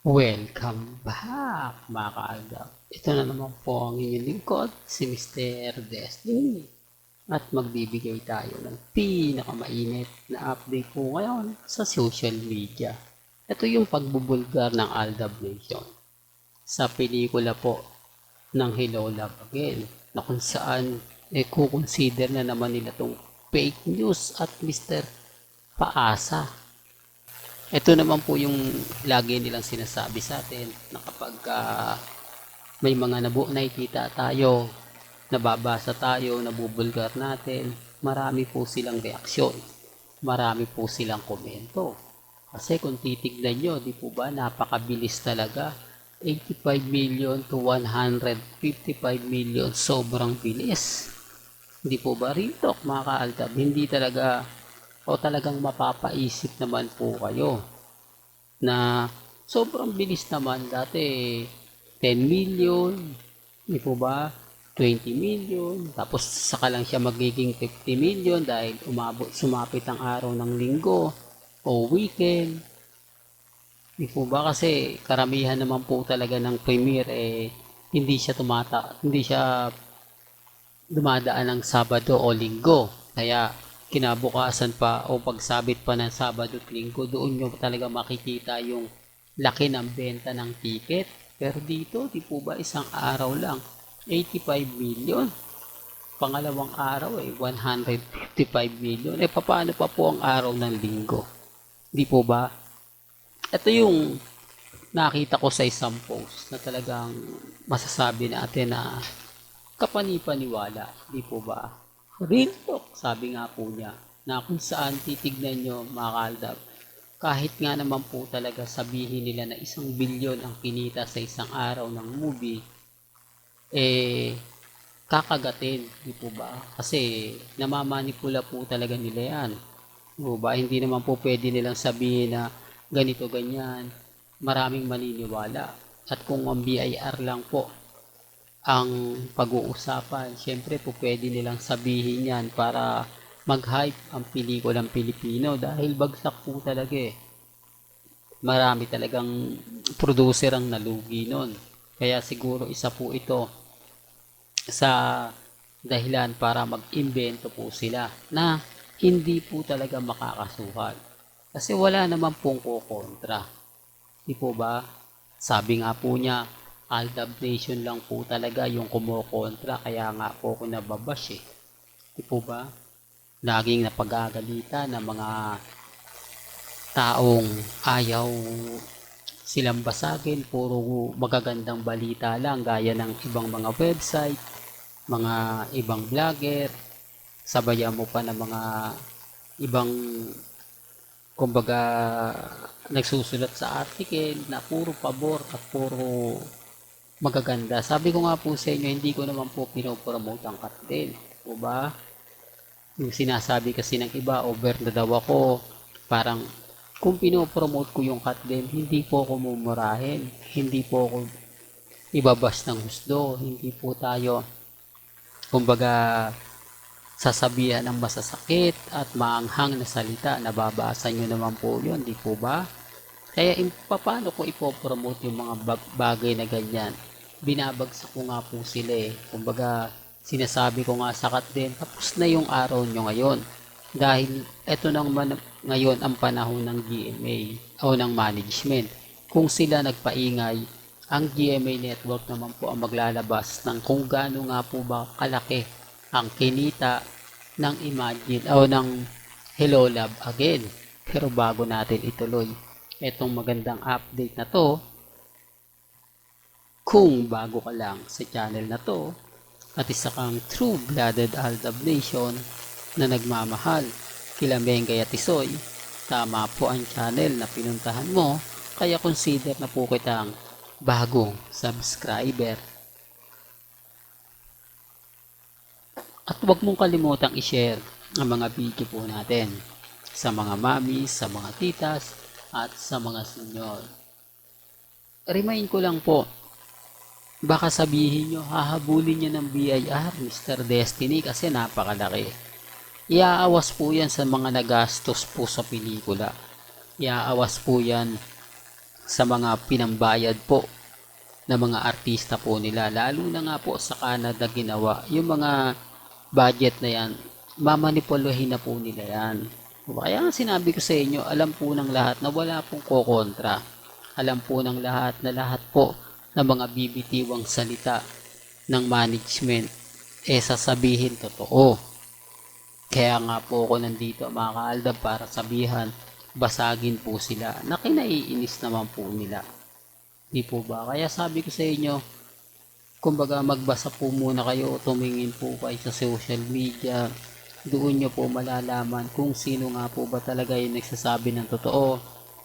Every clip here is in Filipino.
Welcome back mga kaagap. Ito na naman po ang inyong lingkod, si Mr. Destiny. At magbibigay tayo ng pinakamainit na update po ngayon sa social media. Ito yung pagbubulgar ng Aldab Nation sa pelikula po ng Hello Love Again na kung saan kukonsider na naman nila itong fake news at Mr. Paasa. Ito naman po yung lagi nilang sinasabi sa atin na kapag may mga nakikita tayo, nababasa tayo, nabubulgar natin, marami po silang reaksyon, marami po silang komento. Kasi kung titignan nyo, di po ba, napakabilis talaga. 85 million to 155 million, sobrang bilis. Hindi po ba, real talk mga kaaltab, hindi talaga o talagang mapapaisip naman po kayo na sobrang bilis naman. Dati 10 million, di po ba, 20 million, tapos saka lang siya magiging 50 million dahil sumapit ang araw ng linggo o weekend. Di po ba, kasi karamihan naman po talaga ng premiere hindi siya dumadaan ng Sabado o Linggo. Kaya kinabukasan pa o pagsabit pa ng Sabado at Linggo, doon nyo talaga makikita yung laki ng benta ng ticket. Pero dito, di po ba, isang araw lang, 85 million. Pangalawang araw 155 million. Paano pa po ang araw ng Linggo? Di po ba? Ito yung nakita ko sa isang post na talagang masasabi natin na kapanipaniwala, di po ba? Real talk, sabi nga po niya, na kung saan titignan nyo mga kaldab, kahit nga naman po talaga sabihin nila na 1 bilyon ang kinita sa isang araw ng movie, kakagatin, di po ba? Kasi namamanipula po talaga nila yan. Di po ba? Hindi naman po pwede nilang sabihin na ganito, ganyan. Maraming maniniwala. At kung ang BIR lang po ang pag-uusapan, syempre po pwede nilang sabihin yan para mag-hype ang pelikulang Pilipino dahil bagsak po talaga eh. Marami talagang producer ang nalugi nun. Kaya siguro isa po ito sa dahilan para mag-imbento po sila na hindi po talaga makakasuhan. Kasi wala naman pong kukontra. Di po ba? Sabi nga po niya, Aldab Nation lang po talaga yung kumukontra, kaya nga po ako nababash eh. Di po ba? Laging napagagalitan ng mga taong ayaw silang basagin, puro magagandang balita lang gaya ng ibang mga website, mga ibang vlogger, sabayan mo pa ng mga ibang kumbaga nagsusulat sa article na puro pabor at puro magaganda. Sabi ko nga po sa inyo, hindi ko naman po pinopromote ang cartel. O ba? Yung sinasabi kasi ng iba, over na daw ako. Parang kung pinopromote ko yung cartel, hindi po ako mumurahin. Hindi po ako ibabas ng husdo. Hindi po tayo, kumbaga, sasabihan ng masasakit at maanghang na salita. Nababasa nyo naman po yun, di po ba? Kaya paano ko ipopromote yung mga bagay na ganyan? Binabagsak ko nga po sila eh. Kumbaga, sinasabi ko nga sakat din, tapos na yung araw nyo ngayon. Dahil eto nang ngayon ang panahon ng GMA o ng management. Kung sila nagpaingay, ang GMA network naman po ang maglalabas ng kung gaano nga po ba kalaki ang kinita ng Imagine o ng Hello Love Again. Pero bago natin ituloy etong magandang update na to, kung bago ka lang sa channel na to at isa kang true-blooded Aldab Nation na nagmamahal kila Mengay at Tisoy, tama po ang channel na pinuntahan mo, kaya consider na po kitang bagong subscriber. At huwag mong kalimutang i-share ang mga video po natin sa mga mami, sa mga titas, at sa mga senyor. Remind ko lang po, baka sabihin nyo, hahabulin nyo ng BIR, Mr. Destiny, kasi napakalaki. Iaawas po yan sa mga nagastos po sa pelikula. Iaawas po yan sa mga pinambayad po na mga artista po nila. Lalo na nga po sa Canada ginawa. Yung mga budget na yan, mamanipulahin na po nila yan. Kaya nga sinabi ko sa inyo, alam po ng lahat na wala pong kokontra. Alam po ng lahat na lahat po ng mga bibitiwang salita ng management sasabihin totoo. Kaya nga po ako nandito mga kaaldab para sabihan, basagin po sila na kinaiinis naman po nila. Di po ba? Kaya sabi ko sa inyo, kumbaga magbasa po muna kayo, tumingin po kayo sa social media, doon nyo po malalaman kung sino nga po ba talaga yung nagsasabi ng totoo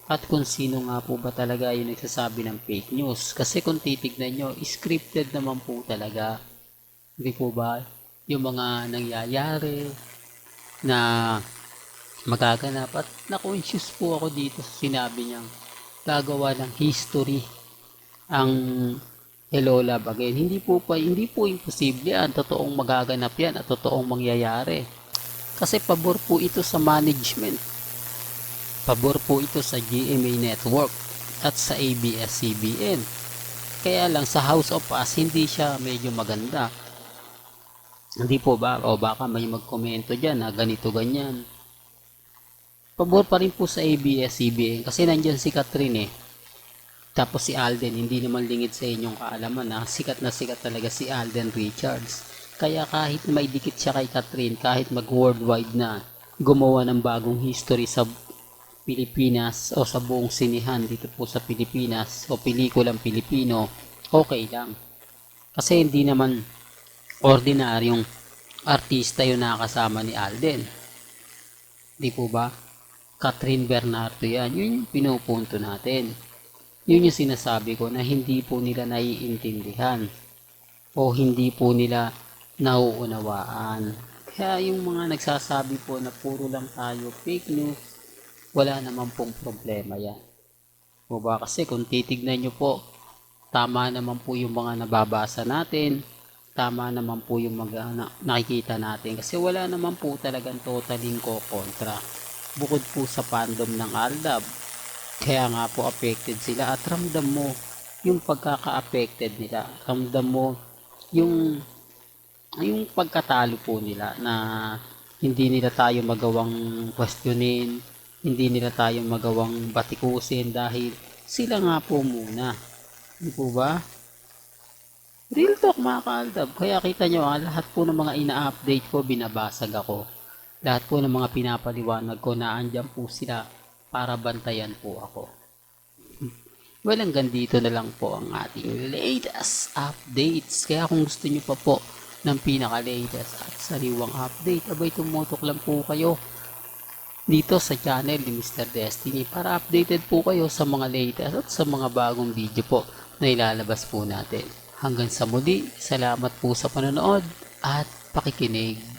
at kung sino nga po ba talaga yung nagsasabi ng fake news. Kasi kung titignan nyo, scripted naman po talaga. Hindi po ba? Yung mga nangyayari na magaganap at na-conscious po ako dito sa sinabi niyang gagawa ng history ang Hello Love Again. Hindi po imposible yan. Totoong magaganap yan at totoong mangyayari. Kasi pabor po ito sa management. Pabor po ito sa GMA Network at sa ABS-CBN. Kaya lang sa House of Us, hindi siya medyo maganda. Hindi po ba? O baka may magkomento dyan na ganito ganyan. Pabor pa rin po sa ABS-CBN kasi nandyan si Catherine Tapos si Alden, hindi naman lingid sa inyong kaalaman na sikat talaga si Alden Richards. Kaya kahit may dikit siya kay Catherine, kahit mag-worldwide na, gumawa ng bagong history sa Pilipinas o sa buong sinihan dito po sa Pilipinas o pelikulang Pilipino, okay lang. Kasi hindi naman ordinaryong artista yung nakasama ni Alden. Di po ba? Catherine Bernardo yan. Yun yung pinupunto natin. Yun yung sinasabi ko na hindi po nila naiintindihan o hindi po nila nauunawaan. Kaya yung mga nagsasabi po na puro lang tayo fake news, wala naman pong problema yan. O ba? Kasi kung titignan nyo po, tama naman po yung mga nababasa natin, tama naman po yung mga nakikita natin. Kasi wala naman po talagang totaling kontra. Bukod po sa fandom ng Aldab, kaya nga po affected sila at ramdam mo yung pagkaka-affected nila. Ramdam mo yung pagkatalo po nila na hindi nila tayo magawang questionin, hindi nila tayo magawang batikusin dahil sila nga po muna. Hindi po ba? Real talk mga kaaldab. Kaya kita nyo, lahat po ng mga ina-update ko, binabasag ako. Lahat po ng mga pinapaliwanag ko na andyan po sila para bantayan po ako. Well, hanggang dito na lang po ang ating latest updates. Kaya kung gusto nyo pa po ng pinaka-latest at sariwang update, abay tumutok lang po kayo dito sa channel ni Mr. Destiny para updated po kayo sa mga latest at sa mga bagong video po na ilalabas po natin. Hanggang sa muli, salamat po sa panonood at pakikinig.